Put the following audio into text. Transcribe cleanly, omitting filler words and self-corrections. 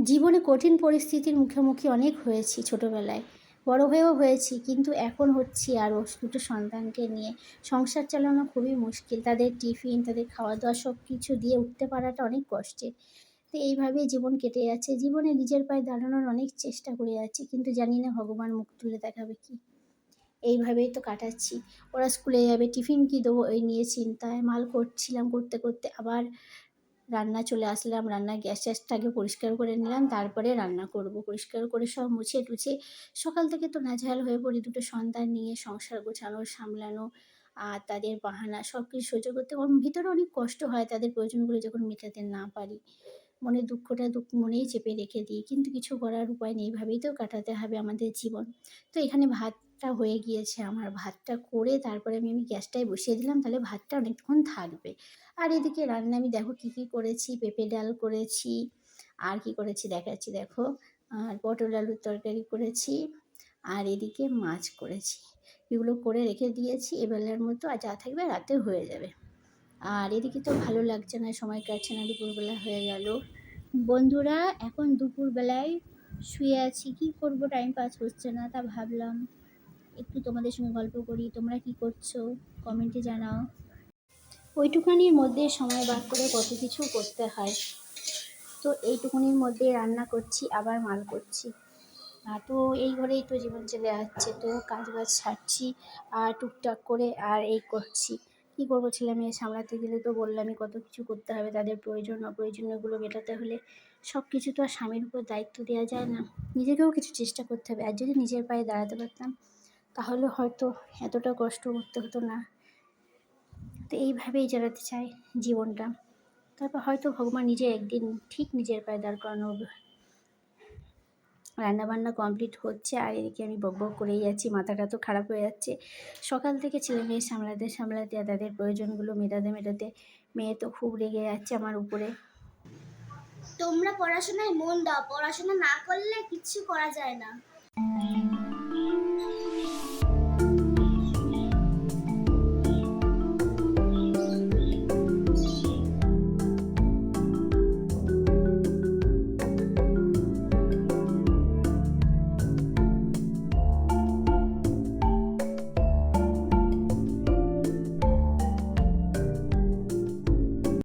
জীবনে কঠিন পরিস্থিতির মুখোমুখি অনেক হয়েছি ছোটোবেলায়। বড় হয়েও হয়েছি, কিন্তু এখন হচ্ছি আরও দুটো সন্তানকে নিয়ে। সংসার চালানো খুবই মুশকিল। তাদের টিফিন, তাদের খাওয়া-দাওয়া সব কিছু দিয়ে উঠতে পারাটা অনেক কষ্টের। তো এইভাবেই জীবন কেটে যাচ্ছে। জীবনে নিজের পায়ে দাঁড়ানোর অনেক চেষ্টা করে যাচ্ছি, কিন্তু জানি না ভগবান মুখ তুলে দেখাবে কি? এইভাবেই তো কাটাচ্ছি। ওরা স্কুলে যাবে, টিফিন কী দেবো এই নিয়ে চিন্তায়। মাল করছিলাম, করতে, করতে আবার রান্না চলে আসলাম। রান্নার গ্যাস-ট্যাসটা আগে পরিষ্কার করে নিলাম, তারপরে রান্না করব। পরিষ্কার করে সব মুছে-টুছে সকাল থেকে তো নাজেহাল হয়ে পড়ি দুটো সন্তান নিয়ে। সংসার গোছানো, সামলানো, আর তাদের বাহানা সবকিছু সহ্য করতে ওর ভিতরে অনেক কষ্ট হয় তাদের প্রয়োজনগুলো যখন মেটাতে না পারি। মনের দুঃখটা মনেই চেপে রেখে দিই। কিন্তু কিছু করার উপায় নেই। এভাবেই তো কাটাতে হবে আমাদের জীবন। তো এখানে ভাতটা হয়ে গিয়েছে আমার। ভাতটা করে তারপরে আমি গ্যাসটায় বসিয়ে দিলাম, তাহলে ভাতটা অনেকক্ষণ থাকবে। আর এদিকে রান্না আমি দেখো কী, কী করেছি। পেঁপে ডাল করেছি। আর কি করেছি দেখাচ্ছি দেখো। আর পটল আলুর তরকারি করেছি। আর এদিকে মাছ করেছি। এগুলো করে রেখে দিয়েছি এবেলার মতো, আর যা থাকবে রাতে হয়ে যাবে। আর এদিকে তো ভালো লাগছে না, সময় কাটছে না, দুপুরবেলা হয়ে গেল। বন্ধুরা, এখন দুপুরবেলায় শুয়ে আছি, কি করব, টাইম পাস হচ্ছে না, তা ভাবলাম একটু তোমাদের সঙ্গে গল্প করি। তোমরা কি করছো কমেন্টে জানাও। ওইটুখানির মধ্যে সময় বার করে কত কিছু করতে হয়। তো এইটুকুনির মধ্যে রান্না করছি, আবার মাল করছি। তো এই ঘরেই তো জীবন চলে যাচ্ছে। তো কাজ বাজ ছাড়ছি আর টুকটাক করে আর এই করছি। কী করবো, ছেলে মেয়ে সামলাতে গেলে তো বললামই কত কিছু করতে হবে। তাদের প্রয়োজন অপ্রয়োজনীয়গুলো মেটাতে হলে সব কিছু তো আর স্বামীর উপর দায়িত্ব দেওয়া যায় না। নিজেকেও কিছু চেষ্টা করতে হবে। আর যদি নিজের পায়ে দাঁড়াতে পারতাম, তাহলে হয়তো এতটা কষ্ট করতে হতো না। তো এইভাবেই চালাতে চাই জীবনটা। তারপর হয়তো ভগবান নিজে একদিন ঠিক নিজের পায়ে দাঁড় করানো। রান্নাবান্না কমপ্লিট হচ্ছে, আর এদিকে আমি বকবক করেই যাচ্ছি। মাথাটা তো খারাপ হয়ে যাচ্ছে সকাল থেকে ছেলে মেয়ে সামলাতে সামলাতে, আর তাদের প্রয়োজনগুলো মেটাতে মেটাতে মেয়ে তো খুব রেগে যাচ্ছে আমার উপরে। তোমরা পড়াশোনায় মন দাও, পড়াশোনা না করলে কিচ্ছু করা যায় না।